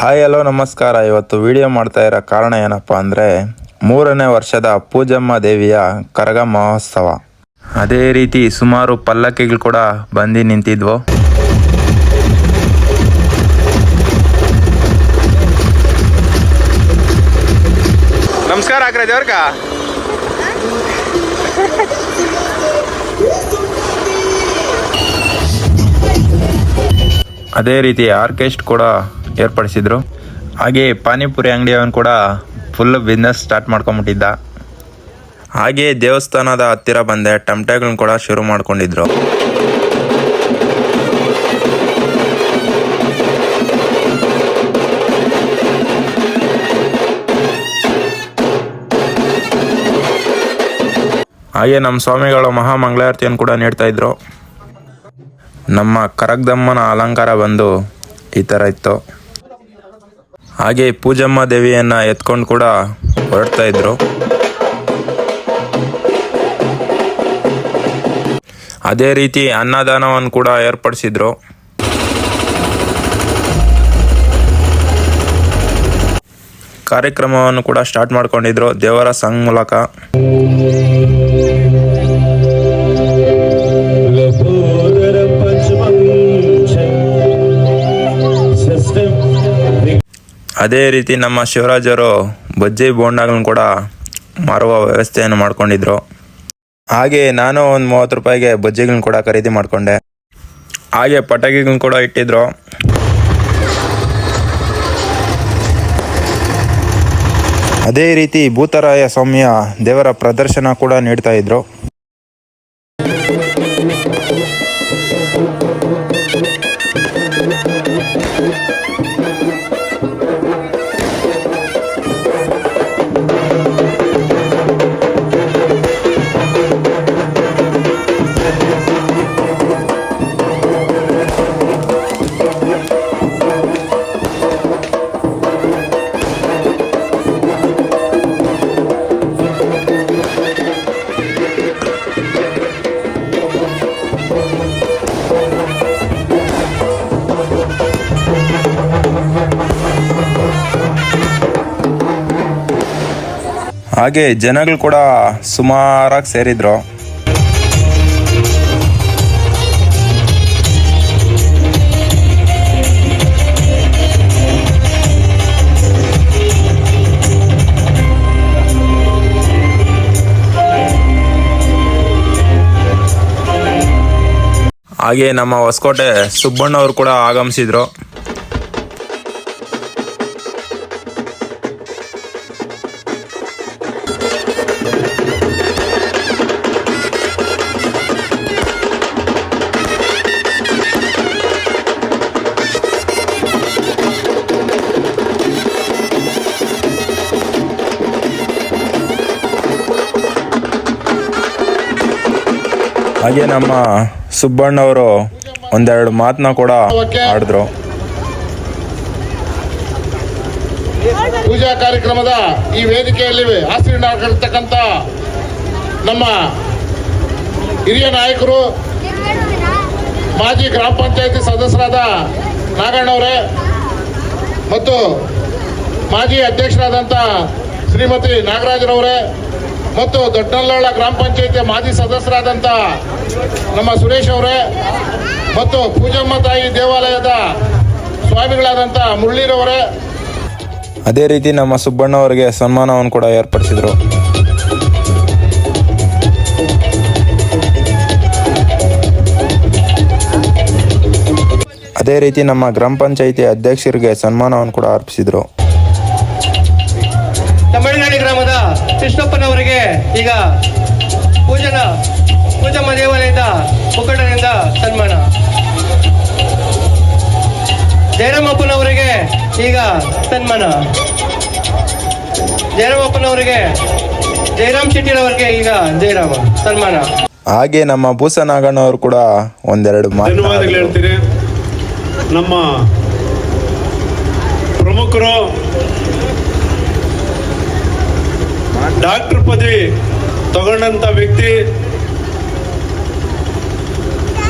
Hi hello ನಮಸ್ಕಾರ. ಇವತ್ತು video ಮಾಡ್ತಾ ಇರೋ ಕಾರಣ ಏನಪ್ಪ ಅಂದರೆ 3ನೇ ವರ್ಷದ ಪೂಜಮ್ಮ ದೇವಿಯ ಕರಗ ಮಹೋತ್ಸವ. ಅದೇ ರೀತಿ ಸುಮಾರು ಪಲ್ಲಕ್ಕಿಗಳು ಕೂಡ ಬಂದು ನಿಂತಿದ್ವು. ನಮಸ್ಕಾರ ಆಗ್ರೆ ದೇವ್ರಗ. ಅದೇ ರೀತಿ ಆರ್ಕೆಸ್ಟ್ರಾ ಕೂಡ ಏರ್ಪಡಿಸಿದ್ರು. ಹಾಗೆ ಪಾನಿಪುರಿ ಅಂಗಡಿಯವನು ಕೂಡ ಫುಲ್ ಬಿಸ್ನೆಸ್ ಸ್ಟಾರ್ಟ್ ಮಾಡ್ಕೊಂಬಿಟ್ಟಿದ್ದ. ಹಾಗೆ ದೇವಸ್ಥಾನದ ಹತ್ತಿರ ಬಂದೆ ಟಮಟೆಗಳನ್ನ ಕೂಡ ಶುರು ಮಾಡ್ಕೊಂಡಿದ್ರು. ಹಾಗೆ ನಮ್ಮ ಸ್ವಾಮಿಗಳು ಮಹಾಮಂಗಳಾರತಿಯನ್ನು ಕೂಡ ನೀಡ್ತಾ ಇದ್ರು. ನಮ್ಮ ಕರಗದಮ್ಮನ ಅಲಂಕಾರ ಬಂದು ಈ ಥರ ಇತ್ತು. ಹಾಗೆ ಪೂಜಮ್ಮ ದೇವಿಯನ್ನು ಎತ್ಕೊಂಡು ಕೂಡ ಹೊರಡ್ತಾ ಇದ್ರು. ಅದೇ ರೀತಿ ಅನ್ನದಾನವನ್ನು ಕೂಡ ಏರ್ಪಡಿಸಿದ್ರು. ಕಾರ್ಯಕ್ರಮವನ್ನು ಕೂಡ ಸ್ಟಾರ್ಟ್ ಮಾಡ್ಕೊಂಡಿದ್ರು ದೇವರ ಸಂಘ ಮೂಲಕ. ಅದೇ ರೀತಿ ನಮ್ಮ ಶಿವರಾಜರು ಬಜ್ಜಿ ಬೋಂಡಾಗಳನ್ನ ಕೂಡ ಮಾರುವ ವ್ಯವಸ್ಥೆಯನ್ನು ಮಾಡ್ಕೊಂಡಿದ್ರು. ಹಾಗೆ ನಾನು ಒಂದು 30 ರೂಪಾಯಿಗೆ ಬಜ್ಜಿಗಳನ್ನ ಕೂಡ ಖರೀದಿ ಮಾಡಿಕೊಂಡೆ. ಹಾಗೆ ಪಟಾಕಿಗಳನ್ನ ಕೂಡ ಇಟ್ಟಿದ್ರು. ಅದೇ ರೀತಿ ಭೂತರಾಯ ಸ್ವಾಮಿಯ ದೇವರ ಪ್ರದರ್ಶನ ಕೂಡ ನೀಡ್ತಾ ಇದ್ರು. ಹಾಗೆ ಜನಗಳು ಕೂಡ ಸುಮಾರಾಗಿ ಸೇರಿದ್ರು. ಹಾಗೆ ನಮ್ಮ ಹೊಸಕೋಟೆ ಸುಬ್ಬಣ್ಣವರು ಕೂಡ ಆಗಮಿಸಿದ್ರು. ಹಾಗೆ ನಮ್ಮ ಸುಬ್ಬಣ್ಣವರು ಒಂದೆರಡು ಮಾತನ್ನ ಕೂಡ ಆಡಿದ್ರು. ಪೂಜಾ ಕಾರ್ಯಕ್ರಮದ ಈ ವೇದಿಕೆಯಲ್ಲಿ ಆಸೀನರಾಗಿರ್ತಕ್ಕಂಥ ನಮ್ಮ ಹಿರಿಯ ನಾಯಕರು, ಮಾಜಿ ಗ್ರಾಮ ಪಂಚಾಯತಿ ಸದಸ್ಯರಾದ ನಾಗಣ್ಣವರೇ ಮತ್ತು ಮಾಜಿ ಅಧ್ಯಕ್ಷರಾದಂಥ ಶ್ರೀಮತಿ ನಾಗರಾಜರವರೇ ಮತ್ತು ದೊಡ್ಡನಲ್ಲೋಳ ಗ್ರಾಮ ಪಂಚಾಯತಿ ಮಾಜಿ ಸದಸ್ಯರಾದಂಥ ನಮ್ಮ ಸುರೇಶ್ ಅವರೇ ಮತ್ತು ಪೂಜಮ್ಮ ತಾಯಿ ದೇವಾಲಯದ ಸ್ವಾಮಿಗಳಾದಂಥ ಮುರಳೀರವರೇ. ಅದೇ ರೀತಿ ನಮ್ಮ ಸುಬ್ಬಣ್ಣವರಿಗೆ ಸನ್ಮಾನವನ್ನು ಕೂಡ ಏರ್ಪಡಿಸಿದರು. ಅದೇ ರೀತಿ ನಮ್ಮ ಗ್ರಾಮ ಪಂಚಾಯಿತಿ ಅಧ್ಯಕ್ಷರಿಗೆ ಸನ್ಮಾನವನ್ನು ಕೂಡ ಅರ್ಪಿಸಿದರು. ತಮಿಳುನಾಡು ಗ್ರಾಮದ ಕೃಷ್ಣಪ್ಪನವರಿಗೆ ಈಗ ಪೂಜಮ್ಮ ದೇವಾಲಯದ ಮುಖಂಡರಿಂದ ಸನ್ಮಾನ. ಜಯರಾಮಪ್ಪನವರಿಗೆ ಈಗ ಸನ್ಮಾನ. ಜಯರಾಮಪ್ಪನವರಿಗೆ ಜಯರಾಮ್ ಶೆಟ್ಟಿರವರಿಗೆ ಈಗ ಜಯರಾಮ ಸನ್ಮಾನ. ಹಾಗೆ ನಮ್ಮ ಭೂಸನಾಗಣ್ಣವರು ಕೂಡ ಒಂದೆರಡು ಧನ್ಯವಾದಗಳು ಹೇಳ್ತೀನಿ. ನಮ್ಮ ಪ್ರಮುಖರು ಡಾಕ್ಟರ್ ಪದವಿ ತಗೊಂಡಂತ ವ್ಯಕ್ತಿ,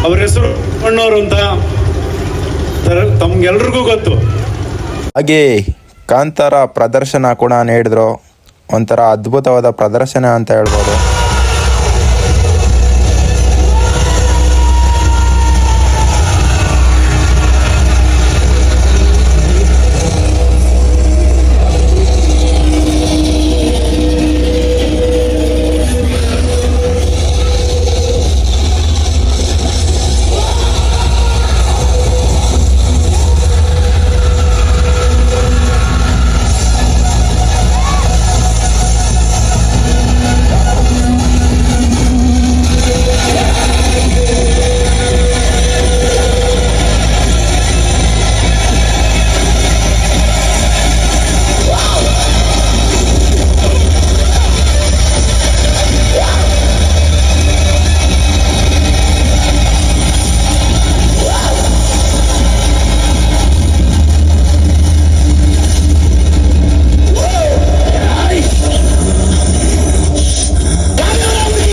ಅವ್ರ ಹೆಸರು ಅಣ್ಣವರು ಅಂತ ತಮ್ಗೆಲ್ರಿಗೂ ಗೊತ್ತು. ಹಾಗೆ ಕಾಂತಾರ ಪ್ರದರ್ಶನ ಕೂಡ ನೀಡಿದ್ರು. ಒಂಥರ ಅದ್ಭುತವಾದ ಪ್ರದರ್ಶನ ಅಂತ ಹೇಳ್ಬೋದು.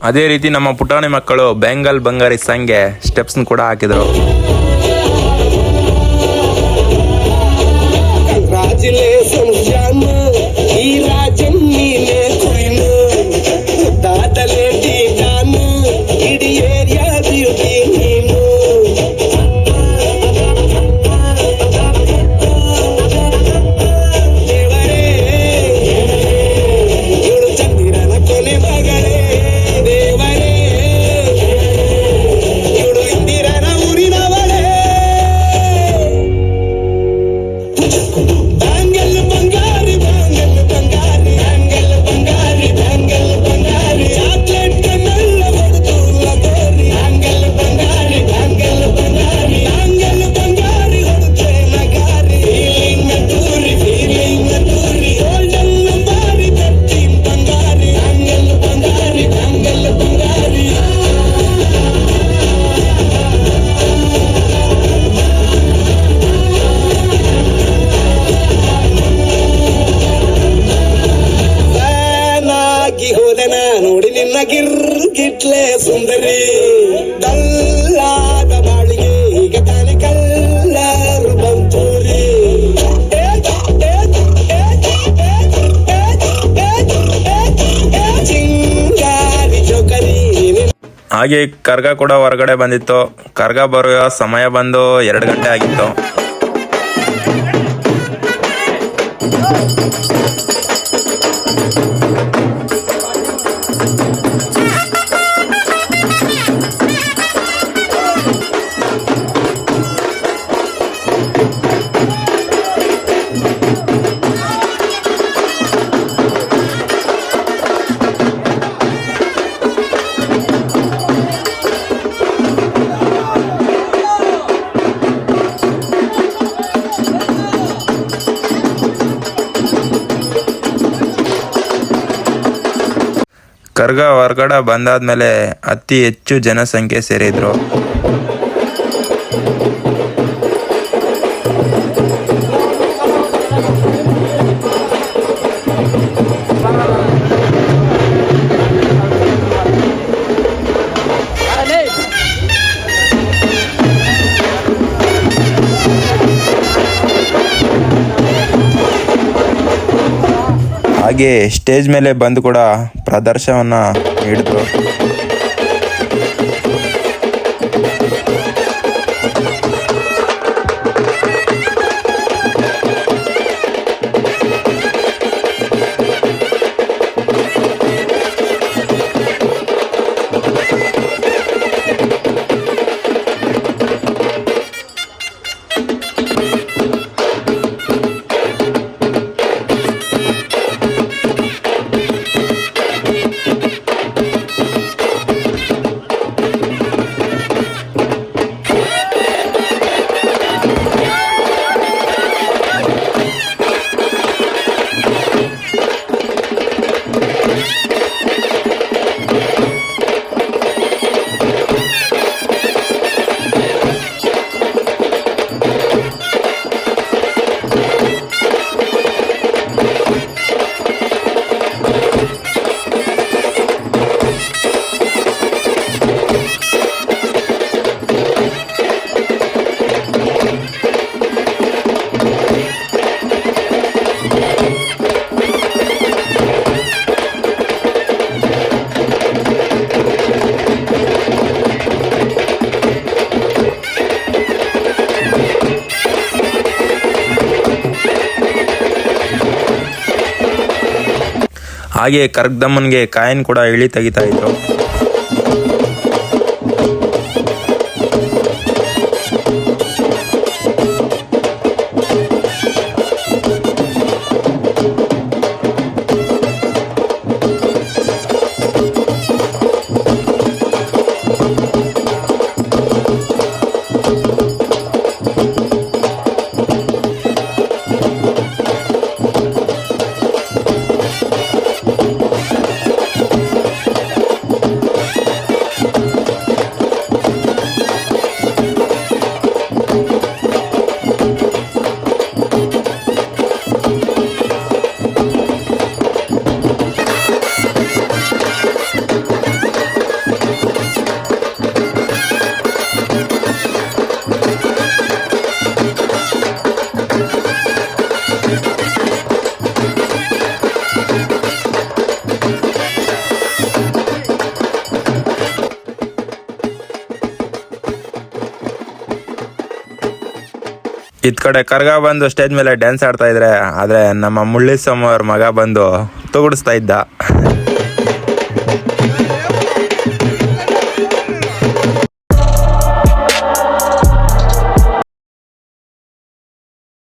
ಅದೇ ರೀತಿ ನಮ್ಮ ಪುಟಾಣಿ ಮಕ್ಕಳು ಬೆಂಗಲ್ ಬಂಗಾರಿ ಸಂಘೆ ಸ್ಟೆಪ್ಸ್ ಕೂಡ ಹಾಕಿದ್ರು. ನೋಡಿ ನಿನ್ನ ಗಿರ್ಗಿಟ್ಲೆ ಸುಂದರಿ ಕಲ್ಲಾದ ಬಾಳಿಗೆ ಈಗ ತಾನೆ ಕಲ್ಲರು ಬಂತೂರಿ. ಚಿಂಗಾರಿ ಜೋಕರಿ. ಹಾಗೆ ಕರ್ಗ ಕೂಡ ಹೊರಗಡೆ ಬಂದಿತ್ತು. ಕರ್ಗ ಬರುವ ಸಮಯ ಬಂದು 2 ಗಂಟೆ ಆಗಿತ್ತು. ಕರ್ಗ ಹೊರಗಡೆ ಬಂದಾದ್ಮೇಲೆ ಅತಿ ಹೆಚ್ಚು ಜನಸಂಖ್ಯೆ ಸೇರಿದ್ರು. ಹಾಗೆ ಸ್ಟೇಜ್ ಮೇಲೆ ಬಂದು ಕೂಡ ಪ್ರದರ್ಶನವನ್ನ ನೀಡಿದ್ರು. ಹಾಗೆ ಕರಗ್ದಮ್ಮನಿಗೆ ಕಾಯಿನ್ ಕೂಡ ಇಳಿ ತೆಗಿತಾ ಇದ್ರು. ಇದ್ ಕಡೆ ಕರ್ಗ ಬಂದು ಸ್ಟೇಜ್ ಮೇಲೆ ಡ್ಯಾನ್ಸ್ ಆಡ್ತಾ ಇದ್ರೆ, ಆದ್ರೆ ನಮ್ಮ ಮುಳ್ಳಿಸ್ವಾಮಿ ಅವ್ರ ಮಗ ಬಂದು ತುಗುಡಿಸ್ತಾ ಇದ್ದ.